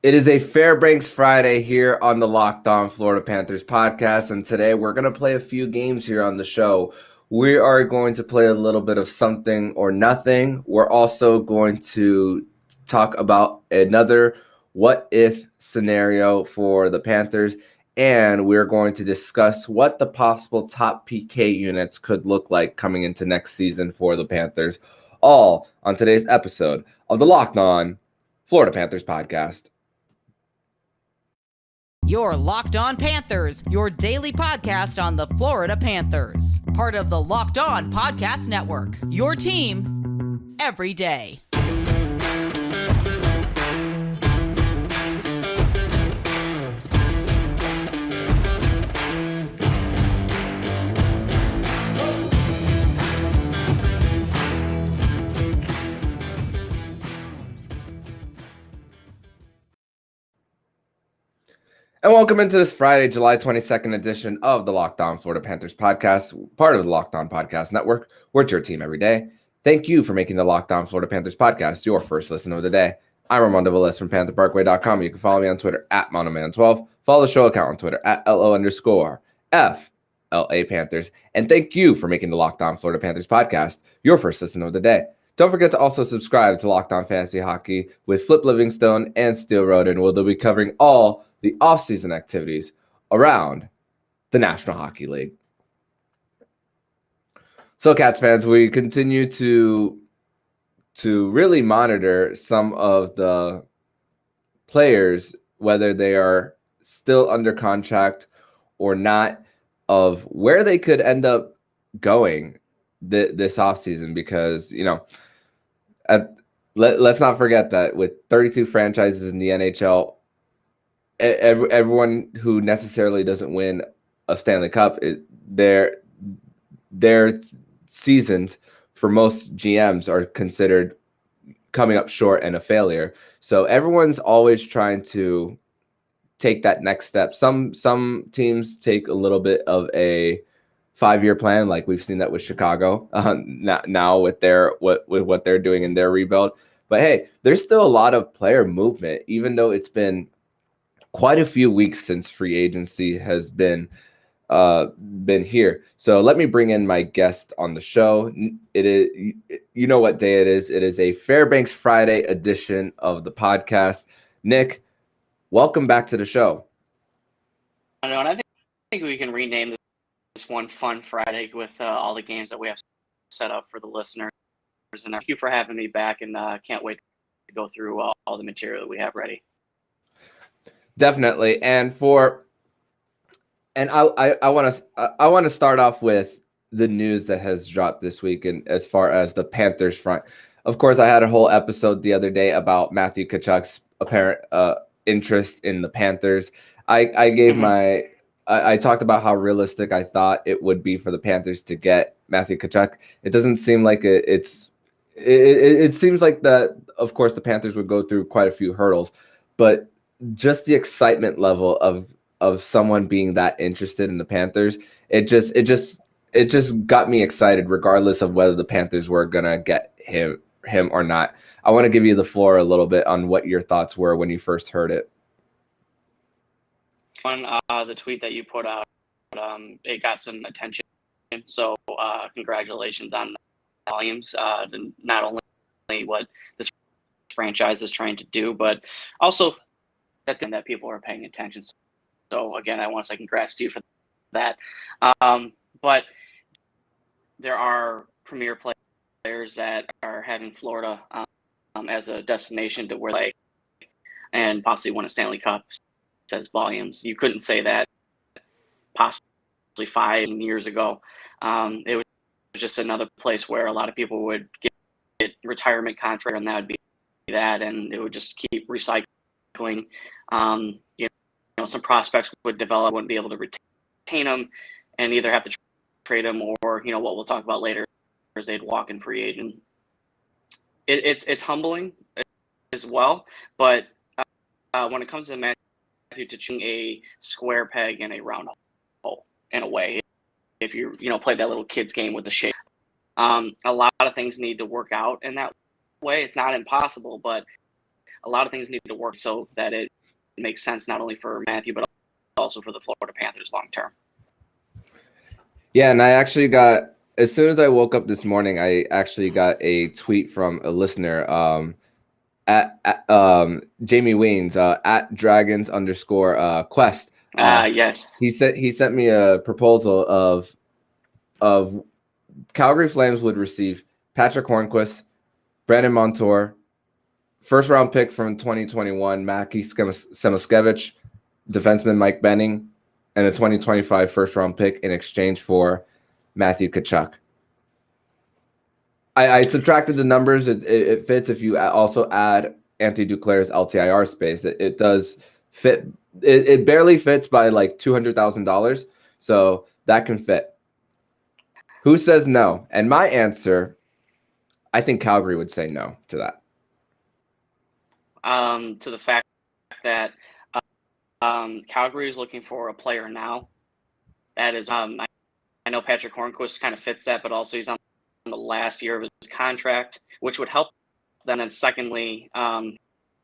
It is a Fairbanks Friday here on the Locked On Florida Panthers podcast, and today we're going to play a few games here on the show. We are going to play a little bit of something or nothing. We're also going to talk about another what-if scenario for the Panthers, and we're going to discuss what the possible top PK units could look like coming into next season for the Panthers, all on today's episode of the Locked On Florida Panthers podcast. You're Locked On Panthers, your daily podcast on the Florida Panthers. Part of the Locked On Podcast Network, your team every day. And welcome into this Friday, July 22nd edition of the Locked On Florida Panthers podcast, part of the Locked On Podcast Network. We're your team every day. Thank you for making the Locked On Florida Panthers podcast your first listen of the day. I'm Armando Velez from PantherParkway.com. You can follow me on Twitter at MonoMan12. Follow the show account on Twitter at LO_FLA Panthers. And thank you for making the Locked On Florida Panthers podcast your first listen of the day. Don't forget to also subscribe to Locked On Fantasy Hockey with Flip Livingstone and Steel Roden, where they'll be covering all the offseason activities around the National Hockey League. So, Cats fans, we continue to really monitor some of the players, whether they are still under contract or not, of where they could end up going this offseason, because, let's not forget that with 32 franchises in the NHL, everyone who necessarily doesn't win a Stanley Cup, their seasons for most GMs are considered coming up short and a failure. So everyone's always trying to take that next step. Some teams take a little bit of a 5-year plan, like we've seen that with Chicago now with what they're doing in their rebuild. But hey, there's still a lot of player movement, even though it's been quite a few weeks since free agency has been here. So let me bring in my guest on the show. It is, you know what day it is. It is a Fairbanks Friday edition of the podcast. Nick, welcome back to the show. I know, and I think we can rename this one Fun Friday with all the games that we have set up for the listeners. And thank you for having me back, and can't wait to go through all the material that we have ready. Definitely. And I want to start off with the news that has dropped this week, and as far as the Panthers front. Of course, I had a whole episode the other day about Matthew Tkachuk's apparent interest in the Panthers. I gave I talked about how realistic I thought it would be for the Panthers to get Matthew Tkachuk. It doesn't seem like it seems like that, of course, the Panthers would go through quite a few hurdles, but just the excitement level of someone being that interested in the Panthers, it just got me excited, regardless of whether the Panthers were gonna get him or not. I want to give you the floor a little bit on what your thoughts were when you first heard it. On the tweet that you put out, it got some attention. So congratulations on the volumes. Not only what this franchise is trying to do, but also that people are paying attention. So again, I want to say congrats to you for that. But there are premier players that are having Florida as a destination to where they and possibly win a Stanley Cup. Says volumes. You couldn't say that possibly 5 years ago. It was just another place where a lot of people would get retirement contract, and that would be that, and it would just keep recycling. Some prospects would develop, wouldn't be able to retain them, and either have to trade them, or what we'll talk about later is they'd walk in free agent. It's humbling as well, but when it comes to Matthew Tkachuk, a square peg in a round hole in a way, if you play that little kids game with the shape, a lot of things need to work out in that way. It's not impossible, but a lot of things need to work so that it makes sense not only for Matthew, but also for the Florida Panthers long term. Yeah, and I actually got, as soon as I woke up this morning, I actually got a tweet from a listener at Jamie Weens at dragons_quest. Yes. He sent me a proposal of Calgary Flames would receive Patrick Hornquist, Brandon Montour, first round pick from 2021, Maki Semoskevich, defenseman Mike Benning, and a 2025 first round pick in exchange for Matthew Tkachuk. I subtracted the numbers. It fits if you also add Anthony Duclair's LTIR space. It does fit. It barely fits by like $200,000. So that can fit. Who says no? And my answer, I think Calgary would say no to that. To the fact that Calgary is looking for a player now. That is, I know Patrick Hornquist kind of fits that, but also he's on the last year of his contract, which would help them. And secondly,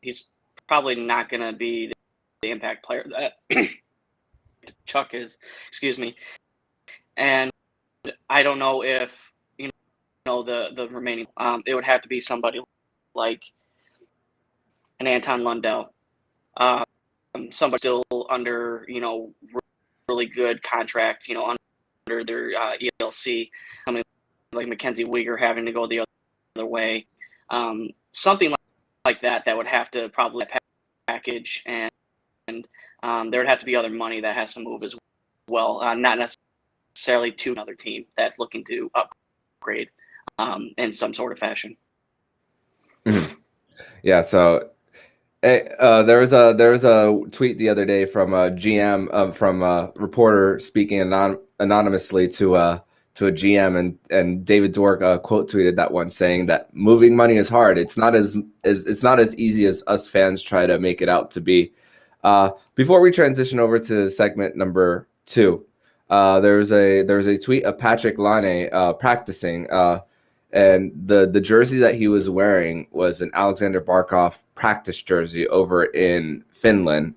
he's probably not going to be the impact player that Chuck is. Excuse me. And I don't know if the remaining. It would have to be somebody like an Anton Lundell. Somebody still under, really good contract, under their ELC, somebody like Mackenzie Weegar having to go the other way, something like that would have to probably package, and there would have to be other money that has to move as well, not necessarily to another team that's looking to upgrade in some sort of fashion. Mm-hmm. Yeah, so there was a tweet the other day from a GM from a reporter speaking anonymously to a GM, and David Dwork quote tweeted that one, saying that moving money is hard. It's not as easy as us fans try to make it out to be. Before we transition over to segment number 2, there was a tweet of Patrick Laine practicing. And the jersey that he was wearing was an Alexander Barkov practice jersey over in Finland.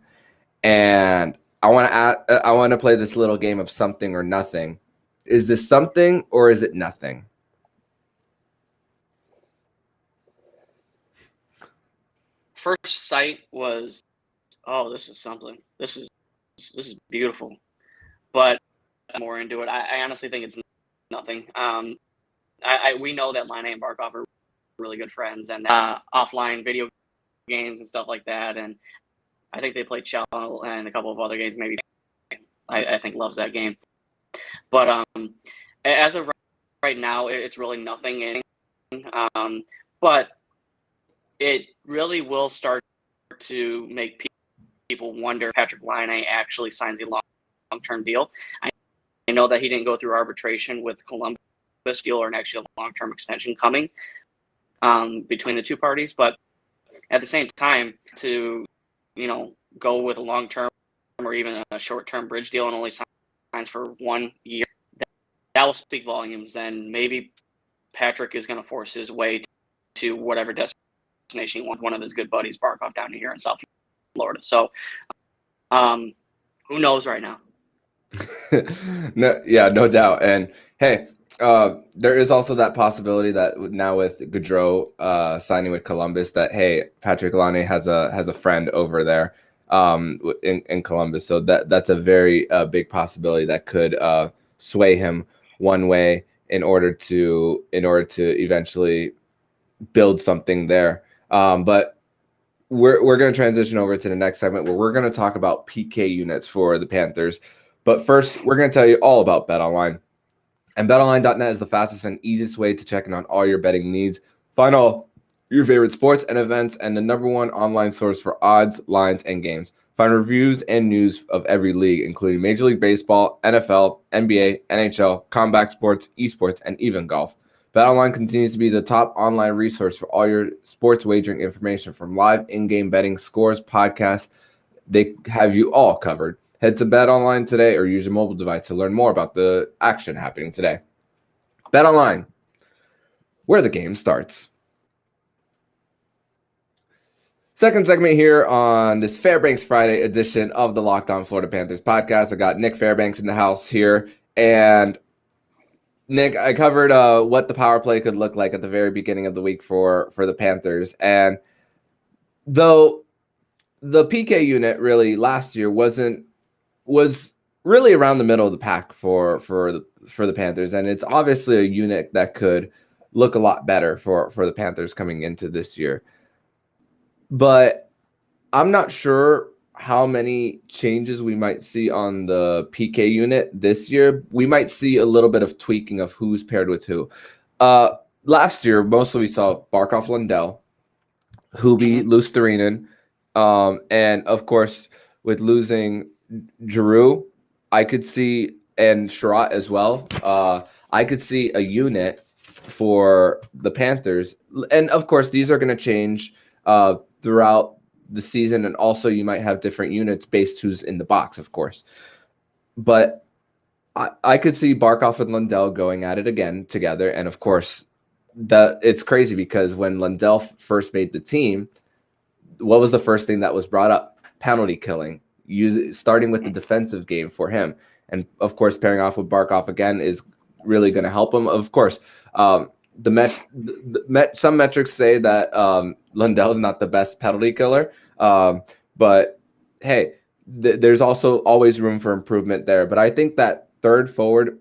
And I want to play this little game of something or nothing. Is this something or is it nothing? First sight was, oh, this is something. This is beautiful. But more into it, I honestly think it's nothing. We know that Laine and Barkov are really good friends, and offline video games and stuff like that. And I think they played Shell and a couple of other games. Maybe I think loves that game. But as of right now, it's really nothing. But it really will start to make people wonder if Patrick Laine actually signs a long-term deal. I know that he didn't go through arbitration with Columbus deal or an actual long-term extension coming between the two parties, but at the same time, to go with a long-term or even a short-term bridge deal and only signs for 1 year, that will speak volumes. Then maybe Patrick is going to force his way to whatever destination he wants. One of his good buddies, Barkov, down here in South Florida. So who knows right now? No doubt. And hey, there is also that possibility that now with Gaudreau signing with Columbus, that hey, Patrick Laine has a friend over there in Columbus, so that's a very big possibility that could sway him one way in order to eventually build something there. But we're going to transition over to the next segment where we're going to talk about PK units for the Panthers. But first, we're going to tell you all about BetOnline. And BetOnline.net is the fastest and easiest way to check in on all your betting needs. Find all your favorite sports and events and the #1 online source for odds, lines, and games. Find reviews and news of every league, including Major League Baseball, NFL, NBA, NHL, combat sports, esports, and even golf. BetOnline continues to be the top online resource for all your sports wagering information, from live in-game betting, scores, podcasts. They have you all covered. Head to BetOnline today or use your mobile device to learn more about the action happening today. BetOnline, where the game starts. Second segment here on this Fairbanks Friday edition of the Locked On Florida Panthers podcast. I got Nick Fairbanks in the house here. And Nick, I covered what the power play could look like at the very beginning of the week for the Panthers. And though the PK unit really last year was really around the middle of the pack for the Panthers. And it's obviously a unit that could look a lot better for the Panthers coming into this year. But I'm not sure how many changes we might see on the PK unit this year. We might see a little bit of tweaking of who's paired with who. Last year, mostly we saw Barkov Lundell, Hubi, Lusterinen, and of course, with losing Giroux, I could see, and Sherratt as well, I could see a unit for the Panthers. And of course, these are going to change throughout the season, and also you might have different units based who's in the box, of course. But I could see Barkov and Lundell going at it again together, and of course, it's crazy because when Lundell first made the team, what was the first thing that was brought up? Penalty killing, starting with the defensive game for him, and of course, pairing off with Barkov again is really going to help him. Of course, some metrics say that Lundell is not the best penalty killer, but hey, there's also always room for improvement there. But I think that third forward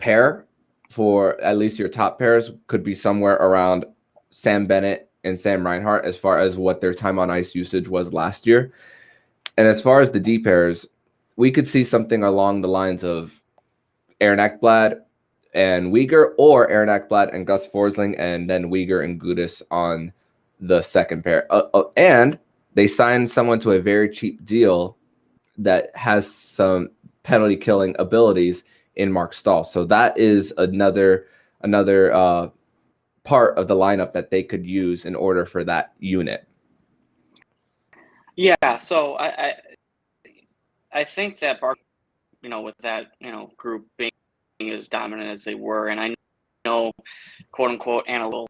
pair for at least your top pairs could be somewhere around Sam Bennett and Sam Reinhart as far as what their time on ice usage was last year. And as far as the D pairs, we could see something along the lines of Aaron Ekblad and Weegar, or Aaron Ekblad and Gus Forsling, and then Weegar and Gudas on the second pair. And they signed someone to a very cheap deal that has some penalty killing abilities in Mark Stahl. So that is another part of the lineup that they could use in order for that unit. Yeah, so I think that with that group being as dominant as they were, and I know, quote unquote, Anna will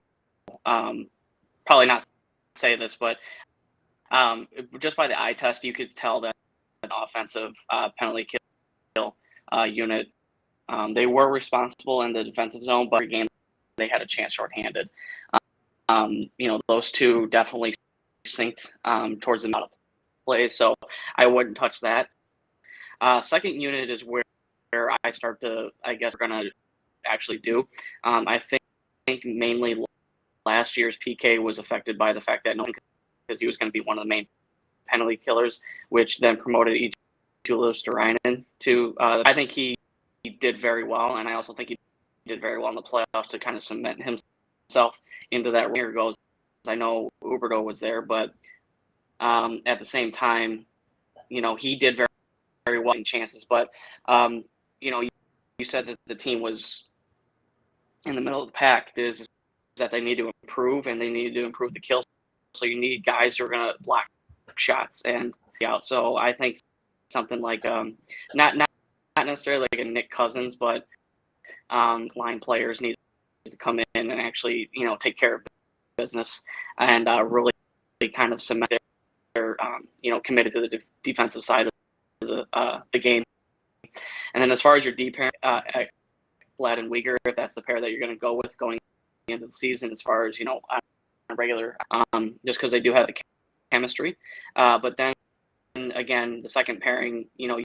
probably not say this, but just by the eye test, you could tell that an offensive penalty kill unit, they were responsible in the defensive zone, but every game they had a chance shorthanded. Those two definitely synced towards the middle play, so I wouldn't touch that. Second unit is where I start to, I guess, we're going to actually do. I think mainly last year's PK was affected by the fact that because he was going to be one of the main penalty killers, which then promoted each Lusterinen to. I think he did very well, and I also think he did very well in the playoffs to kind of cement himself into that. Here goes. I know Huberdeau was there, but at the same time, he did very, very well in chances, but. You said that the team was in the middle of the pack. Is that they need to improve, and they need to improve the kills. So you need guys who are going to block shots and out. So I think something like not necessarily like a Nick Cousins, but line players need to come in and actually take care of business and really kind of cement their committed to the defensive side of the game. And then as far as your D pair, Ekblad and Weegar, if that's the pair that you're going to go with going into the season, as far as on a regular, just because they do have the chemistry. But then again, the second pairing, you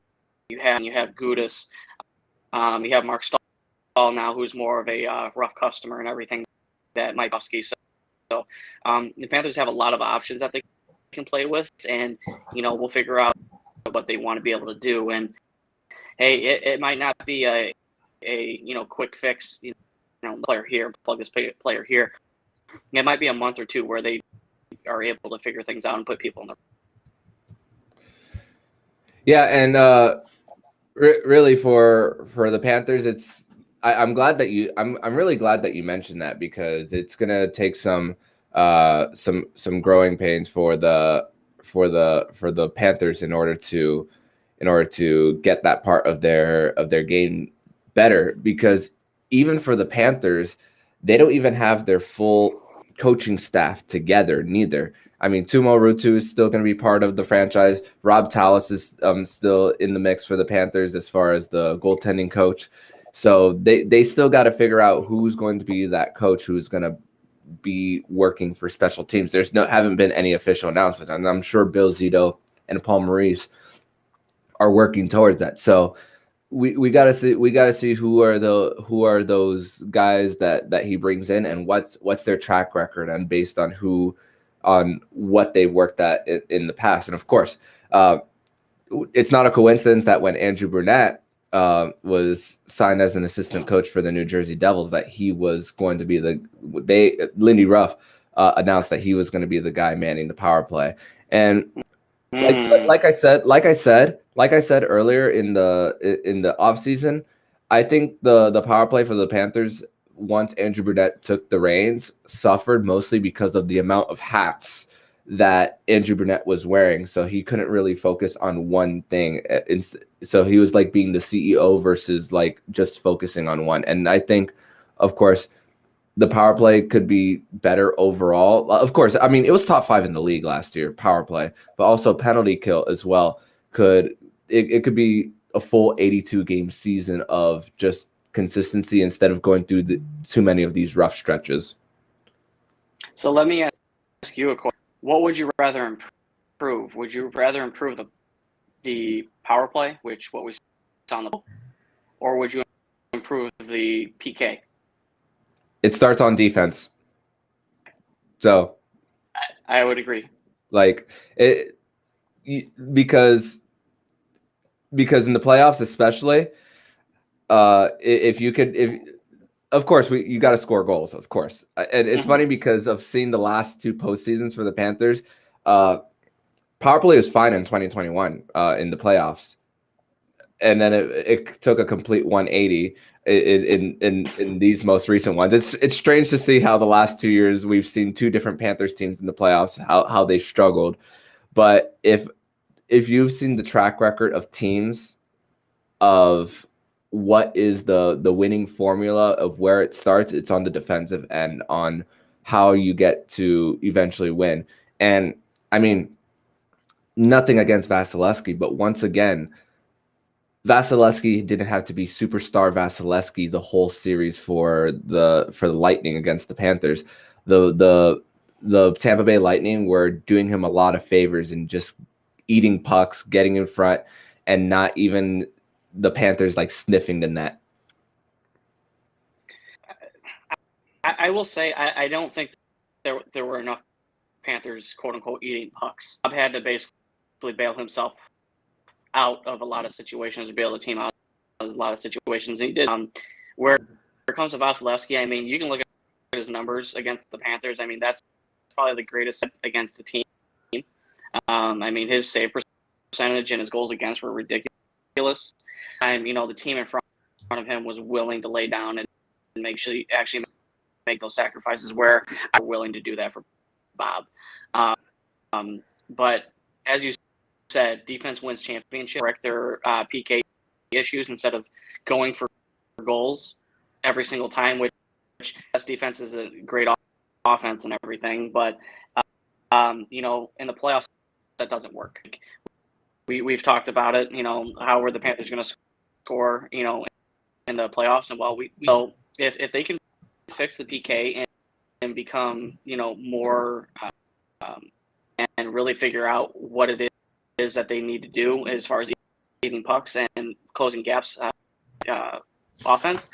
have Gudas, you have Mark Stahl now, who's more of a rough customer and everything that Mike Buskey. So the Panthers have a lot of options that they can play with, and we'll figure out what they want to be able to do. And hey, it might not be a quick fix, player here, plug this player here. It might be a month or two where they are able to figure things out and put people in the. Yeah, and really for the Panthers, I'm glad that I'm really glad that you mentioned that, because it's gonna take some growing pains for the Panthers in order to get that part of their game better, because even for the Panthers, they don't even have their full coaching staff together, neither. I mean, Tumo Rutu is still going to be part of the franchise. Rob Tallis is still in the mix for the Panthers as far as the goaltending coach. So they still got to figure out who's going to be that coach who's going to be working for special teams. Haven't been any official announcements, and I'm sure Bill Zito and Paul Maurice are working towards that. So we gotta see who are those guys that he brings in, and what's their track record, and based on what they worked at in the past. And of course, it's not a coincidence that when Andrew Brunette was signed as an assistant coach for the New Jersey Devils, that he was going to be Lindy Ruff announced that he was going to be the guy manning the power play. And like I said earlier in the offseason, I think the power play for the Panthers, once Andrew Brunette took the reins, suffered mostly because of the amount of hats that Andrew Brunette was wearing. So he couldn't really focus on one thing. So he was like being the CEO versus like just focusing on one. And I think, of course, the power play could be better overall. Of course, I mean, it was top 5 in the league last year, power play, but also penalty kill as well. It could be a full 82 game season of just consistency instead of going through too many of these rough stretches. So let me ask you a question. What would you rather improve? Would you rather improve the power play, what we saw on the, or would you improve the PK? It starts on defense. So I would agree. Like it, because in the playoffs, especially, of course, you got to score goals, of course. And it's funny because of seeing the last 2 postseasons for the Panthers. Power play was fine in 2021 in the playoffs, and then it took a complete 180 in these most recent ones. It's strange to see how the last 2 years we've seen 2 different Panthers teams in the playoffs, how they struggled. But if you've seen the track record of teams of what is the winning formula of where it starts, it's on the defensive end, on how you get to eventually win. And I mean, nothing against Vasilevsky, but once again, Vasilevsky didn't have to be superstar Vasilevsky the whole series for the Lightning against the Panthers. The Tampa Bay Lightning were doing him a lot of favors and just eating pucks, getting in front, and not even the Panthers like sniffing the net. I will say I don't think there were enough Panthers, quote unquote, eating pucks. Bob had to basically bail himself out of a lot of situations, bail the team out of a lot of situations. And he did. Where it comes to Vasilevsky, I mean, you can look at his numbers against the Panthers. I mean, that's probably the greatest against the team. I mean, his save percentage and his goals against were ridiculous. And the team in front of him was willing to lay down and actually make those sacrifices, where I'm willing to do that for Bob. But as you said, defense wins championship. Correct their PK issues instead of going for goals every single time, which defense is a great offense and everything. But in the playoffs, that doesn't work. We've talked about it. How are the Panthers going to score? In the playoffs, and we know if they can fix the PK and become more and really figure out what it is that they need to do as far as eating pucks and closing gaps offense,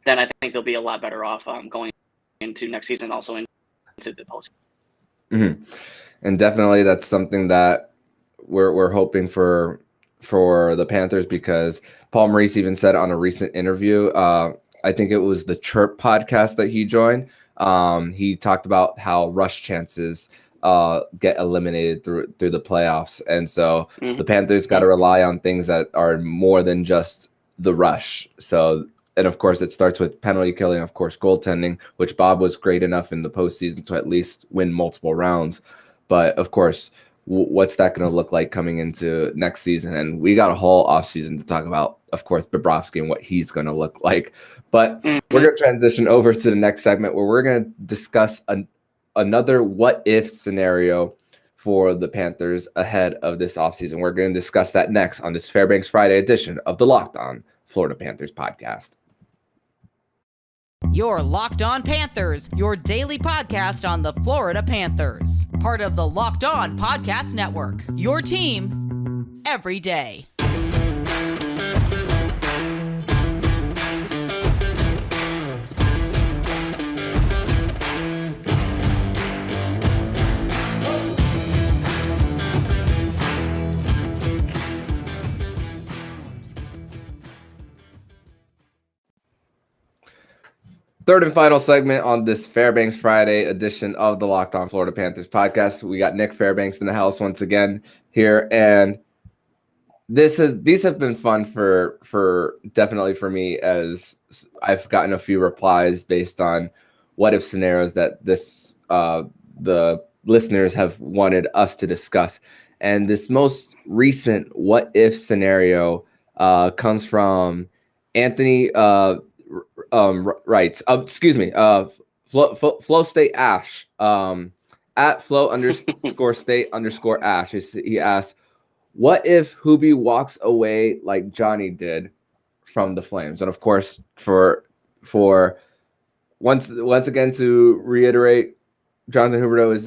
then I think they'll be a lot better off going into next season, also into the postseason. Mm-hmm. And definitely that's something that we're hoping for the Panthers, because Paul Maurice even said on a recent interview, I think it was the Chirp podcast that he joined, he talked about how rush chances get eliminated through the playoffs. And so the Panthers got to rely on things that are more than just the rush. So, and of course it starts with penalty killing, of course, goaltending, which Bob was great enough in the postseason to at least win multiple rounds. But of course, what's that going to look like coming into next season? And we got a whole offseason to talk about, of course, Bobrovsky and what he's going to look like. But we're going to transition over to the next segment where we're going to discuss another what if scenario for the Panthers ahead of this offseason. We're going to discuss that next on this Fairbanks Friday edition of the Locked On Florida Panthers podcast. Your Locked On Panthers, your daily podcast on the Florida Panthers. Part of the Locked On Podcast Network. Your team every day. Third and final segment on this Fairbanks Friday edition of the Locked On Florida Panthers podcast. We got Nick Fairbanks in the house once again here, and these have been fun for definitely for me, as I've gotten a few replies based on what if scenarios that the listeners have wanted us to discuss. And this most recent what if scenario comes from Anthony writes, Flow State Ash, at Flow _ State _ Ash. He asks, what if Hubie walks away like Johnny did from the Flames? And of course, for once again to reiterate, Jonathan Huberdeau is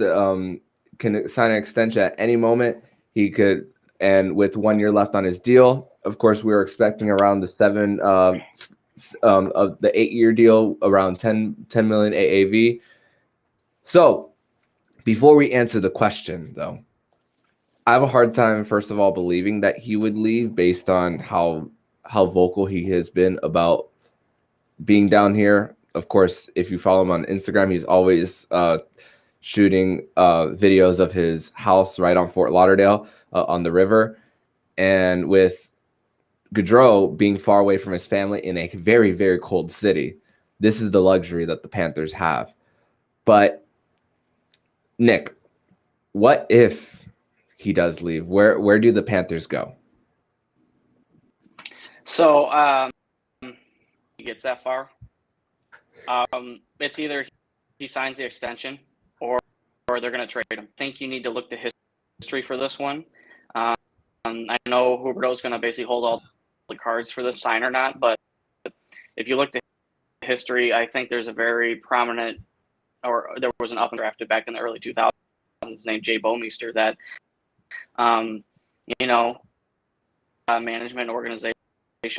can sign an extension at any moment. He could, and with 1 year left on his deal, of course, we were expecting around the of the 8-year deal, around 10 million AAV. So before we answer the question, though, I have a hard time, first of all, believing that he would leave based on how vocal he has been about being down here. Of course, if you follow him on Instagram, he's always shooting videos of his house right on Fort Lauderdale on the river. And with Gaudreau being far away from his family in a very, very cold city, this is the luxury that the Panthers have. But Nick, what if he does leave? Where do the Panthers go? So he gets that far. It's either he signs the extension or they're going to trade him. I think you need to look to history for this one. I know Huberdeau is going to basically hold all the cards for this, sign or not, but if you look to history, I think there's a very prominent, or there was an up and drafted back in the early 2000s named Jay Bomeister that management organization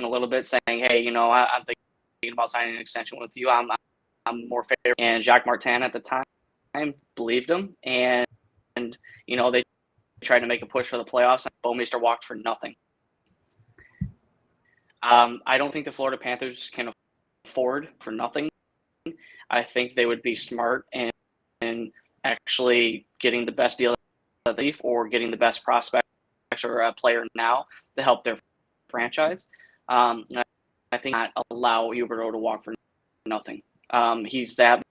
a little bit, saying, hey, I'm thinking about signing an extension with you. I'm more favorable. And Jacques Martin at the time believed him, and they tried to make a push for the playoffs, and Bomeister walked for nothing. I don't think the Florida Panthers can afford for nothing. I think they would be smart in actually getting the best deal that they or getting the best prospect or a player now to help their franchise. I think not allow Huberdeau to walk for nothing. He's that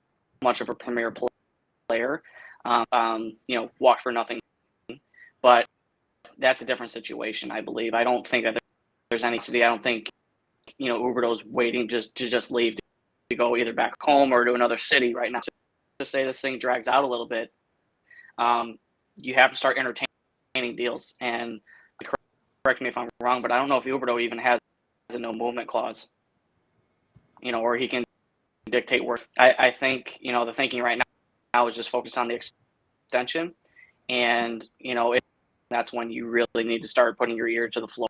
much of a premier player. Walk for nothing. But that's a different situation, I believe. I don't think that there's any city. I don't think, Huberdeau's waiting to just leave to go either back home or to another city right now. To say this thing drags out a little bit, you have to start entertaining deals. And correct me if I'm wrong, but I don't know if Huberdeau even has a no movement clause, or he can dictate work. I think, the thinking right now is just focus on the extension. And, that's when you really need to start putting your ear to the floor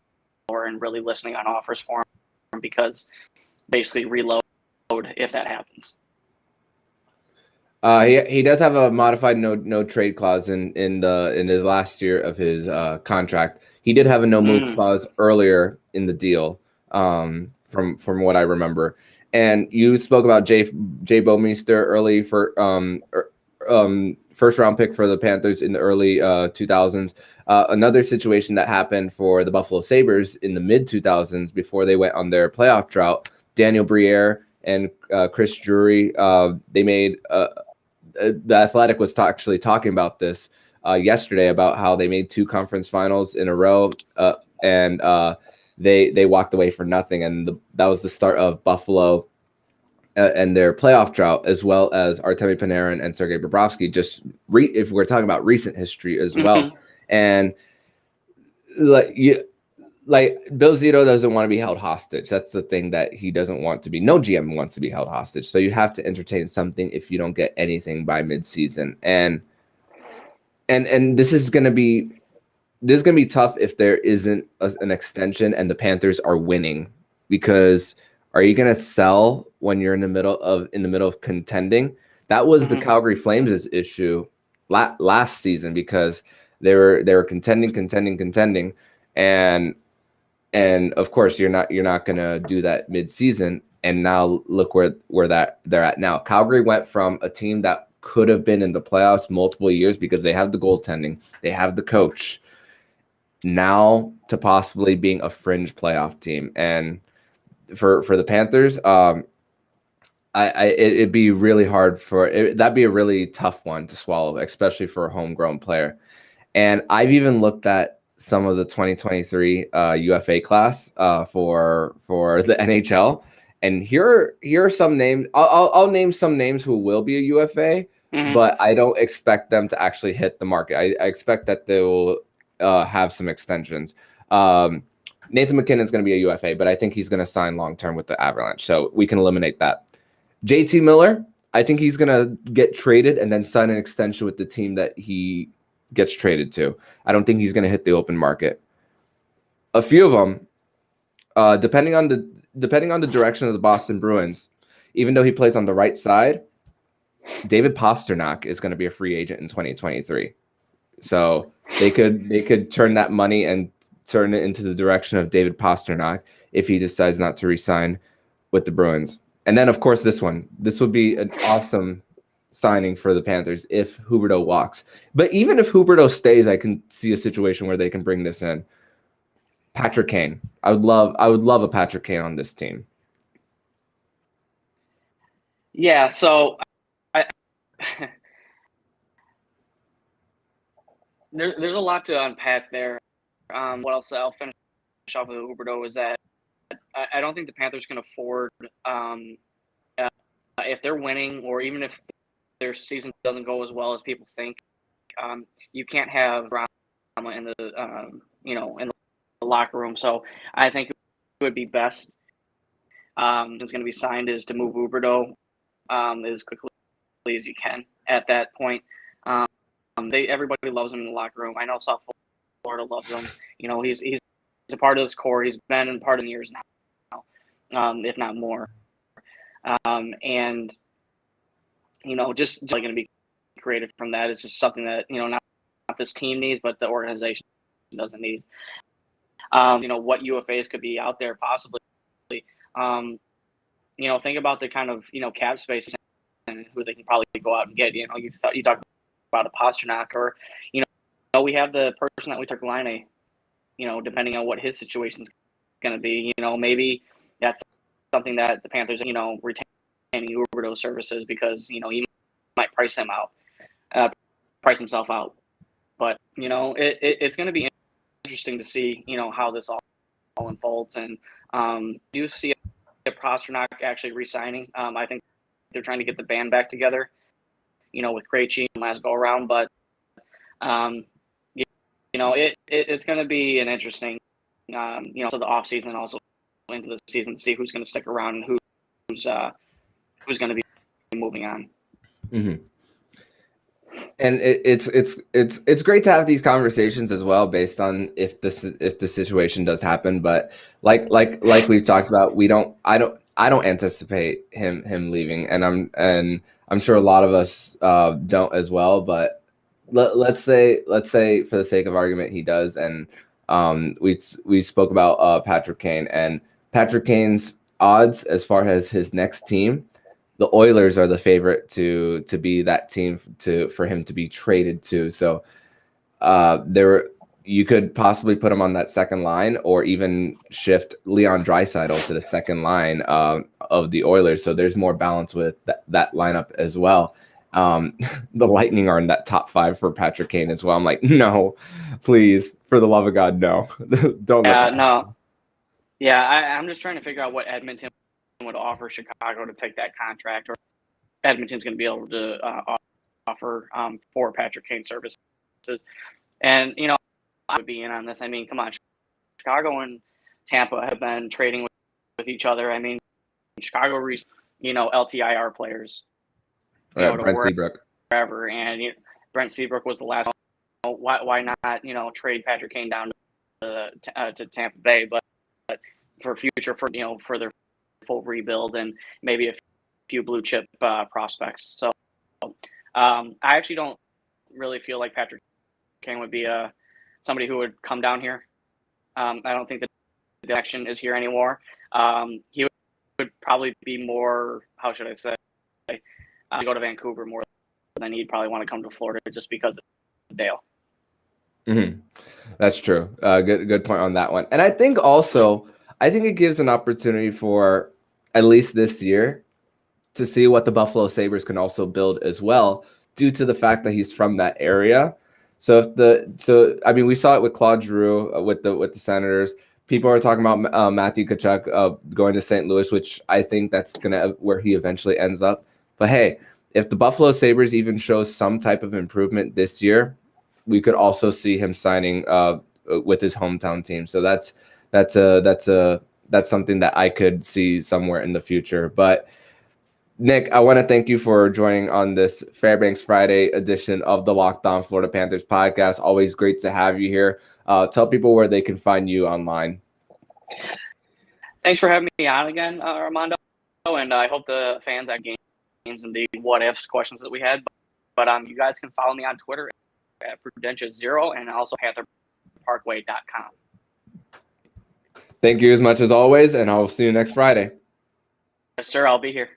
and really listening on offers for him, because basically reload if that happens. He does have a modified no trade clause in his last year of his contract. He did have a no move clause earlier in the deal, from what I remember. And you spoke about Jay Bomeister early for first round pick for the Panthers in the early 2000s. Another situation that happened for the Buffalo Sabres in the mid 2000s before they went on their playoff drought, Daniel Briere and Chris Drury, they made the Athletic was actually talking about this yesterday, about how they made 2 conference finals in a row, and they walked away for nothing. And that was the start of Buffalo and their playoff drought, as well as Artemi Panarin and Sergei Bobrovsky, just if we're talking about recent history as well. Mm-hmm. And like Bill Zito doesn't want to be held hostage. That's the thing that he doesn't want to be. No GM wants to be held hostage. So you have to entertain something if you don't get anything by midseason. And this is going to be tough if there isn't an extension and the Panthers are winning, because are you going to sell when you're in the middle of contending? That was the Calgary Flames' issue last season, because they were contending, and of course you're not going to do that mid-season. And now look where they're at now. Calgary went from a team that could have been in the playoffs multiple years because they have the goaltending, they have the coach, now to possibly being a fringe playoff team. And for the Panthers, it'd be really hard that'd be a really tough one to swallow, especially for a homegrown player. And I've even looked at some of the 2023 UFA class for the NHL, and here are some names. I'll name some names who will be a UFA, but I don't expect them to actually hit the market. I expect that they will have some extensions. Nathan McKinnon's going to be a UFA, but I think he's going to sign long-term with the Avalanche, so we can eliminate that. JT Miller, I think he's going to get traded and then sign an extension with the team that he gets traded to. I don't think he's going to hit the open market. A few of them, depending on the direction of the Boston Bruins, even though he plays on the right side, David Pastrnak is going to be a free agent in 2023. So they could turn that money and turn it into the direction of David Pastrnak if he decides not to re-sign with the Bruins. And then, of course, this would be an awesome signing for the Panthers if Huberdeau walks. But even if Huberdeau stays, I can see a situation where they can bring this in. Patrick Kane. I would love a Patrick Kane on this team. Yeah, so there's a lot to unpack there. What else I'll finish off with Huberdeau is that I don't think the Panthers can afford, if they're winning, or even if their season doesn't go as well as people think, you can't have drama in the in the locker room. So I think it would be best, it's going to be signed, is to move Huberdeau as quickly as you can at that point. Everybody loves him in the locker room. I know South Florida loves him. He's a part of this core. He's been in part of the years now, if not more. And just going to be creative from that. It's just something that not this team needs, but the organization doesn't need. What UFAs could be out there possibly. Think about the kind of cap space and who they can probably go out and get. You talked about a Pastrnak, or we have the person that we took Line, depending on what his situation's going to be. Maybe that's something that the Panthers retaining Huberdeau services, because he might price himself out. But it's going to be interesting to see how this all unfolds. And you see a Pastrnak actually re-signing. I think they're trying to get the band back together, with Krejci last go around. But it's going to be an interesting so the off season, also into the season, to see who's going to stick around and who's going to be moving on. Mm-hmm. And it's great to have these conversations as well, based on if the situation does happen. But like we've talked about, I don't anticipate him leaving, and I'm sure a lot of us don't as well. But let's say for the sake of argument he does, and we spoke about Patrick Kane, and Patrick Kane's odds as far as his next team. The Oilers are the favorite to be that team for him to be traded to. So you could possibly put him on that second line, or even shift Leon Draisaitl to the second line of the Oilers. So there's more balance with that lineup as well. The Lightning are in that top 5 for Patrick Kane as well. I'm like, no, please, for the love of God, no. Don't. No. Yeah, I'm just trying to figure out what Edmonton would offer Chicago to take that contract, or Edmonton's going to be able to offer for Patrick Kane services. And, I would be in on this. I mean, come on, Chicago and Tampa have been trading with each other. I mean, Chicago, LTIR players, Brent Seabrook, wherever, and Brent Seabrook was the last. Why not, trade Patrick Kane down to Tampa Bay, but for future, for their full rebuild and maybe a few blue chip prospects. So I actually don't really feel like Patrick Kane would be somebody who would come down here. I don't think the direction is here anymore. He would probably be more, how should I say, go to Vancouver more than he'd probably want to come to Florida just because of Dale. Mm-hmm. That's true. Good point on that one. And I think it gives an opportunity for, at least this year, to see what the Buffalo Sabres can also build as well, due to the fact that he's from that area. So we saw it with Claude Giroux with the Senators. People are talking about Matthew Tkachuk going to St. Louis, which I think that's where he eventually ends up. But hey, if the Buffalo Sabres even shows some type of improvement this year, we could also see him signing with his hometown team. So that's something that I could see somewhere in the future. But Nick, I want to thank you for joining on this Fairbanks Friday edition of the Locked On Florida Panthers podcast. Always great to have you here. Tell people where they can find you online. Thanks for having me on again, Armando. And I hope the fans at games and the what ifs questions that we had. But you guys can follow me on Twitter at Prudentia0 and also PantherParkway.com. Thank you as much as always, and I'll see you next Friday. Yes, sir. I'll be here.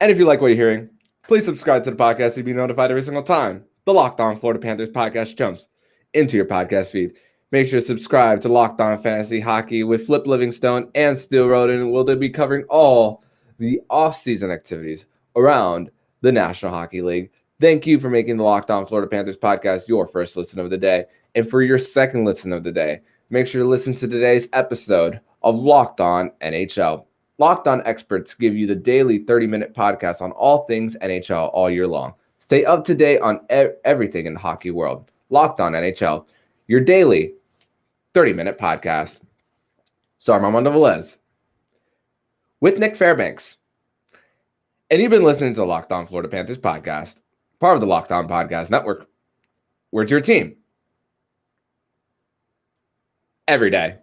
And if you like what you're hearing, please subscribe to the podcast to be notified every single time the Locked On Florida Panthers podcast jumps into your podcast feed. Make sure to subscribe to Locked On Fantasy Hockey with Flip Livingstone and Steel Roden. We'll be covering all the off-season activities around the National Hockey League. Thank you for making the Locked On Florida Panthers podcast your first listen of the day. And for your second listen of the day, make sure to listen to today's episode of Locked On NHL. Locked On experts give you the daily 30-minute podcast on all things NHL all year long. Stay up to date on everything in the hockey world. Locked On NHL, your daily 30-minute podcast. So I'm Armando Velez with Nick Fairbanks. And you've been listening to the Locked On Florida Panthers podcast, part of the Locked On Podcast Network. We're your team every day.